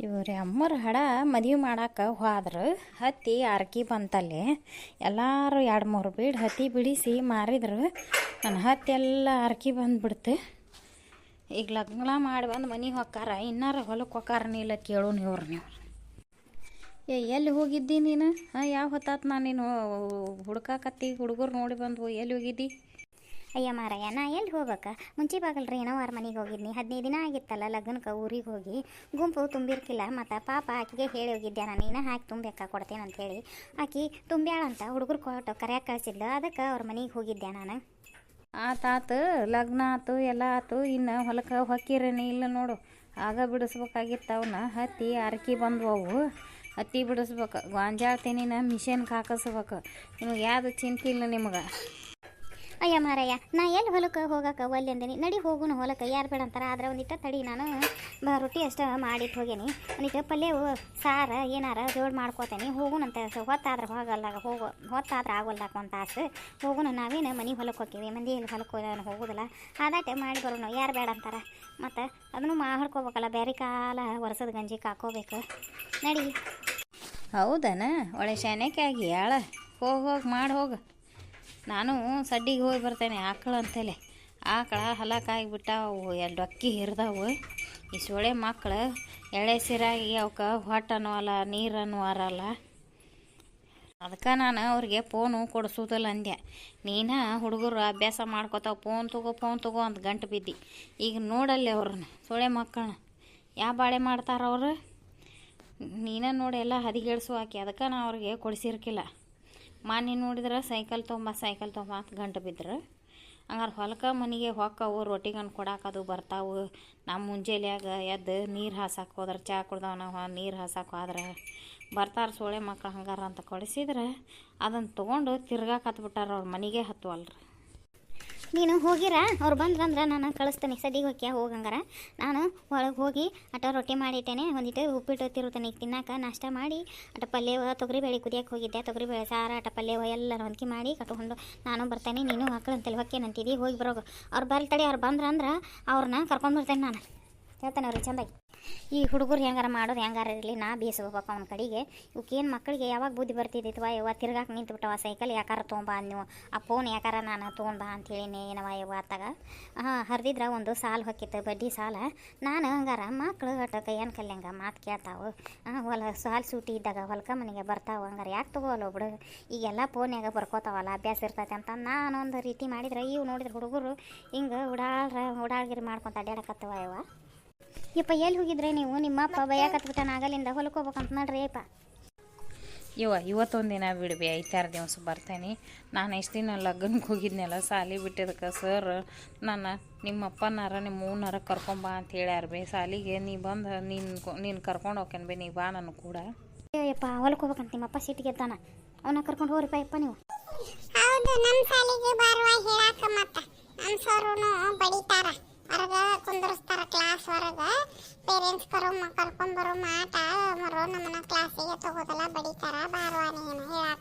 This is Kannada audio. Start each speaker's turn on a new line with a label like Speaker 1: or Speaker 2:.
Speaker 1: ಇವ್ರಿ ಅಮ್ಮರ ಹಡ ಮದುವೆ ಮಾಡಕ್ಕೆ ಹೋದ್ರೆ ಹತ್ತಿ ಆರ್ಕಿ ಬಂತಲ್ಲಿ ಎಲ್ಲರೂ 2-3 ಬೀಡು ಹತ್ತಿ ಬಿಡಿಸಿ ಮಾರಿದ್ರು. ನನ್ನ ಹತ್ತಿ ಎಲ್ಲ ಆರ್ಕಿ ಬಂದುಬಿಡ್ತು. ಈಗ ಲಗ್ನ ಮಾಡಿ ಬಂದು ಮನೆಗೆ ಹೊಕ್ಕಾರ, ಇನ್ನಾರು ಹೊಲಕ್ಕೆ ಹೊಕ್ಕಾರನೇ ಇಲ್ಲ ಕೇಳೋನು ಇವ್ರು ನೀವು. ಎಲ್ಲಿ ಹೋಗಿದ್ದಿ ನೀನು? ಯಾವ ಹೊತ್ತಾತು ನಾನು ನೀನು ಹುಡ್ಕಾಕತ್ತಿ ಹುಡುಗರು ನೋಡಿ ಬಂದು ಎಲ್ಲಿ ಹೋಗಿದ್ದಿ?
Speaker 2: ಅಯ್ಯ ಮಾರಯ್ಯ, ನಾ ಎಲ್ಲಿ ಹೋಗ್ಬೇಕ? ಮುಂಚೆ ಬಾಗಲ್ರಿ ಏನೋ ವಾರ ಮನೆಗೆ ಹೋಗಿದ್ನಿ. 15 ದಿನ ಆಗಿತ್ತಲ್ಲ ಲಗ್ನಕ್ಕೆ ಊರಿಗೆ ಹೋಗಿ. ಗುಂಪು ತುಂಬಿರ್ಕಿಲ್ಲ, ಮತ್ತು ಪಾಪ ಆಕೆಗೆ ಹೇಳಿ ಹೋಗಿದ್ದೆ ನಾನು, ನೀನು ಹಾಕಿ ತುಂಬೇಕ ಕೊಡ್ತೇನೆ ಅಂಥೇಳಿ. ಆಕೆ ತುಂಬ್ಯಾಳಂತ ಹುಡುಗರು ಕೊಟ್ಟು ಕರ್ಯಾಕೆ ಕಳಿಸಿದ್ಲು, ಅದಕ್ಕೆ ಅವ್ರ ಮನೆಗೆ ಹೋಗಿದ್ದೆ ನಾನು.
Speaker 1: ಆತಾತು, ಲಗ್ನ ಆತು, ಎಲ್ಲ ಆತು, ಇನ್ನು ಹೊಲಕ್ಕೆ ಹೊಕ್ಕಿರೇನೆ ಇಲ್ಲ ನೋಡು. ಆಗ ಬಿಡಿಸ್ಬೇಕಾಗಿತ್ತು ಅವನ್ನ. ಹತ್ತಿ ಆರ್ಕಿ ಬಂದವು, ಹತ್ತಿ ಬಿಡಿಸ್ಬೇಕು. ಗೊಂಜಾಳ ತೆನಿನ ಮಿಷನ್ಗೆ ಹಾಕಿಸ್ಬೇಕು. ನಿಮಗೆ ಯಾವುದು ಚಿಂತೆ ಇಲ್ಲ ನಿಮಗೆ.
Speaker 2: ಅಯ್ಯ ಮಾರಯ್ಯ, ನಾ ಎಲ್ಲಿ ಹೊಲಕ್ಕೆ ಹೋಗಕ್ಕೆ ಒಲ್ಲೆ ಅಂದೇನಿ. ನಡಿ ಹೋಗುನು ಹೊಲಕ್ಕೆ, ಯಾರು ಬೇಡ ಅಂತಾರೆ. ಆದ್ರೆ ಒಂದಿಟ್ಟು ತಡಿ, ನಾನು ರೊಟ್ಟಿ ಅಷ್ಟು ಮಾಡಿಟ್ಟು ಹೋಗೇನಿ. ಒಂದಿಟ್ಟು ಪಲ್ಯವು ಸಾರು ಏನಾರ ಜೋಡು ಮಾಡ್ಕೋತೇನೆ. ಹೋಗುನಂತ ಹೊತ್ತಾದ್ರೆ ಹೊತ್ತಾದ್ರೆ ಆಗೋಲ್ದಾಕ ಒಂದು ತಾಸು ಹೋಗುನು. ನಾವೇನು ಮನೆ ಹೊಲಕ್ಕೆ ಹೋಗ್ತೀವಿ, ಮಂದಿ ಎಲ್ಲಿ ಹೊಲಕ್ಕೆ ಹೋಗೋದಿಲ್ಲ. ಆದಾಟೆ ಮಾಡಿ ಬರೋನು, ಯಾರು ಬೇಡ ಅಂತಾರೆ. ಮತ್ತು ಅದನ್ನು ಮಾಡ್ಕೋಬೇಕಲ್ಲ, ಬೇರೆ ಕಾಲ ವರ್ಷದ ಗಂಜಿ ಹಾಕೋಬೇಕು. ನಡಿ.
Speaker 1: ಹೌದನ? ಒಳ್ಳೆ ಶಾನ್ಯಕ್ಕೆ ಆಗಿ ಯಾಳ ಹೋಗಿ ಮಾಡಿ ಹೋಗು. ನಾನು ಸಡ್ಡಿಗೆ ಹೋಗಿ ಬರ್ತೇನೆ. ಆಕಳು ಅಂತೇಳಿ ಆಕಳ ಹಲಕಾಗಿಬಿಟ್ಟಾವು, ಡೊಕ್ಕಿ ಹಿರಿದಾವು. ಈ ಸೊಳ್ಳೆ ಮಕ್ಕಳು ಎಳೆ ಸಿರಾಗಿ ಅವಕ್ಕೆ ಹೊಟ್ಟೆ ಅನ್ನೋಲ್ಲ, ನೀರು ಅನ್ನುವಾರಲ್ಲ. ಅದಕ್ಕೆ ನಾನು ಅವ್ರಿಗೆ ಫೋನು ಕೊಡಿಸೋದಿಲ್ಲ ಅಂದೆ. ನೀನು ಹುಡುಗರು ಅಭ್ಯಾಸ ಮಾಡ್ಕೋತಾವ, ಫೋನ್ ತಗೋ ಅಂತ ಗಂಟು ಬಿದ್ದು. ಈಗ ನೋಡಲ್ಲಿ ಅವ್ರನ್ನ ಸೊಳ್ಳೆ ಮಕ್ಕಳನ್ನ ಯಾವ ಬಾಳೆ ಮಾಡ್ತಾರವ್ರು. ನೀನೇ ನೋಡಿ ಎಲ್ಲ ಹದಿಗೆಡ್ಸು ಹಾಕಿ. ಅದಕ್ಕೆ ನಾ ಅವ್ರಿಗೆ ಕೊಡಿಸಿರ್ಕಿಲ್ಲ. ಮಾನಿ ನೋಡಿದ್ರೆ ಸೈಕಲ್ ತೊಂಬ ಅಂತ ಗಂಟು ಬಿದ್ರು. ಹಂಗಾರೆ ಹೊಲಕ್ಕೆ ಮನೆಗೆ ಹೊಕ್ಕವು, ರೊಟ್ಟಿಗನ್ನು ಕೊಡಾಕದು ಬರ್ತಾವು. ನಮ್ಮ ಮುಂಜಾನೆಯಾಗ ಎದ್ದು ನೀರು ಹಾಸಕ್ಕೆ ಹೋದ್ರೆ, ಚಹಾ ಕುಡ್ದವ ನಾವು ನೀರು ಹಾಸಕ್ಕೆ ಹೋದ್ರೆ ಬರ್ತಾರೆ ಸೊಳ್ಳೆ ಮಕ್ಕಳು. ಹಂಗಾರ ಅಂತ ಕೊಡಿಸಿದ್ರೆ ಅದನ್ನು ತೊಗೊಂಡು ತಿರ್ಗಾಕತ್ಬಿಟ್ಟಾರ, ಅವ್ರ ಮನೆಗೆ ಹತ್ತುವಲ್ರಿ.
Speaker 2: ನೀನು ಹೋಗಿರ, ಅವ್ರು ಬಂದ್ರಂದ್ರೆ ನಾನು ಕಳಿಸ್ತೇನೆ. ಸದಿಗೆ ಹೋಗ್ಯ ಹೋಗಂಗಾರ. ನಾನು ಒಳಗೆ ಹೋಗಿ ಅಟ ರೊಟ್ಟಿ ಮಾಡಿಟ್ಟೇನೆ. ಒಂದಿಟ್ಟು ಉಪ್ಪಿಟ್ಟು ತಿರುತ್ತೇನೆ ಈಗ ತಿನ್ನಕ್ಕೆ. ನಾಷ್ಟ ಮಾಡಿ ಅಟ ಪಲ್ಯವ ತೊಗರಿಬೇಳೆ ಕುದಿಯಕ್ಕೆ ಹೋಗಿದ್ದೆ. ತೊಗರಿಬೇಳೆ ಸಾರು ಅಟ ಪಲ್ಯವ ಎಲ್ಲ ಹೊಂದ್ಕಿ ಮಾಡಿ ಕಟ್ಕೊಂಡು ನಾನು ಬರ್ತೇನೆ. ನೀನು ಮಕ್ಕಳಂತೇಳಿ ಹೊಕ್ಕೇನಂತಿದ್ದಿ, ಹೋಗಿ ಬರೋಗು. ಅವ್ರು ಬರ್ತಡೆ, ಅವ್ರು ಬಂದ್ರಂದ್ರೆ ಅವ್ರನ್ನ ಕರ್ಕೊಂಡು ಬರ್ತೇನೆ ನಾನು. ಹೇಳ್ತೇನೆ ಅವ್ರಿಗೆ ಚಂದಾಗಿ. ಈ ಹುಡುಗರು ಹೆಂಗಾರ ಮಾಡೋದು ಹೆಂಗಾರ ಇರಲಿ, ನಾ ಬೇಯಿಸ್ಬೇಕು ಅವ್ನ ಕಡೆಗೆ. ಇವಕ್ಕೇನು ಮಕ್ಕಳಿಗೆ ಯಾವಾಗ ಬುದ್ಧಿ ಬರ್ತಿದ್ದಿತ್ವ ಯವ್ವ, ತಿರ್ಗಾಕೆ ನಿಂತುಬಿಟ್ಟವ. ಸೈಕಲ್ ಯಾಕಾರ ತೊಗೊಂಬಾ ನೀವು, ಆ ಫೋನ್ ಯಾಕಾರ ನಾನು ತೊಗೊಂಬಾ ಅಂತೇಳಿನಿ ಏನವ ಯವ್ವ ಅತ್ತಾಗ. ಹರಿದಿದ್ರೆ ಒಂದು ಸಾಲು ಹೊಕ್ಕಿತ್ತು, ಬಡ್ಡಿ ಸಾಲ. ನಾನು ಹಂಗಾರ ಮಕ್ಕಳು ಅಟ ಕೈಯನ್ ಕಲ್ಯಂಗ ಮಾತು ಕೇಳ್ತಾವೆ. ಸಾಲು ಸೂಟಿ ಇದ್ದಾಗ ಹೊಲಕ ಮನೆಗೆ ಬರ್ತಾವೆ. ಹಂಗಾರೆ ಯಾಕೆ ತೊಗೋಲ್ಲ ಬಿಡು, ಈಗೆಲ್ಲ ಫೋನ್ಯಾಗ ಬರ್ಕೋತಾವಲ್ಲ, ಅಭ್ಯಾಸ ಇರ್ತೈತೆ ಅಂತ ನಾನೊಂದು ರೀತಿ ಮಾಡಿದ್ರೆ, ಇವು ನೋಡಿದ್ರೆ ಹುಡುಗರು ಹಿಂಗೆ ಉಡಾಳ್ಗಿರಿ ಮಾಡ್ಕೊತ ಅಡ್ಯಾಡಕತ್ತವ ಯವ್ವ. ಯಪ್ಪ ಎಲ್ಲಿ ಹೋಗಿದ್ರೆ ನೀವು? ನಿಮ್ಮಪ್ಪ ಬೈಯಾಕತ್ಬಿಟ್ಟ ನಾಗಲಿಂದ ಹೊಲಕ್ಕೆ ಹೋಗ್ಬೇಕಂತ ನೋಡ್ರಿ ಅಪ್ಪ.
Speaker 1: ಇವತ್ತೊಂದಿನ ಬಿಡ್ಬಿ, 5-6 ದಿವಸ ಬರ್ತೇನೆ. ನಾನು ಎಷ್ಟು ದಿನ ಲಗ್ನಕ್ಕೆ ಹೋಗಿದ್ನಲ್ಲ ಸಾಲಿ ಬಿಟ್ಟಿದ್ದಕ್ಕೆ ಸರ್ ನಿಮ್ಮಪ್ಪನಾರ ನಿಮ್ಮ ಊನಾರ ಕರ್ಕೊಂಬ ಅಂತ ಹೇಳ್ಯಾರ ಬೇ ಸಾಲಿಗೆ. ನೀ ಬಂದು ನೀನು ಕರ್ಕೊಂಡು ಹೋಗ್ಯಾನ ಬೇ, ನೀ ಬಾ ನಾನು ಕೂಡ.
Speaker 2: ಅಯ್ಯಪ್ಪ ಹೊಲಕ್ಕೆ ಹೋಗ್ಬೇಕಂತ ನಿಮ್ಮಪ್ಪ ಸಿಟ್ಟಿಗೆ ಎದ್ದಾನ, ಅವನ್ನ ಕರ್ಕೊಂಡು ಹೋಗ್ರಿಪ್ಪ ಯಪ್ಪ ನೀವು.
Speaker 3: ಹೌದು, ನಮ್ಮ ಸಾಲಿಗೆ ಬಾರುವ ಹೇಳಾಕ ಮತ್ತ ನಮ್ಮ ಸರುನು ಬಡಿತಾರ, ಹೊರಗೆ ಕುಂದರ್ಸ್ತಾರ ಕ್ಲಾಸ್ ಹೊರಗೆ. ಪೇರೆಂಟ್ಸ್ ಕರ್ಕೊಂಬರೋ ಮಾಟ ಮರೋ ನಮ್ಮನ್ನ ಕ್ಲಾಸಿಗೆ ತಗೋದಲ್ಲ, ಬಡಿತಾರ. ಬಾರುವ ನೀನು ಹೇಳಾಕ.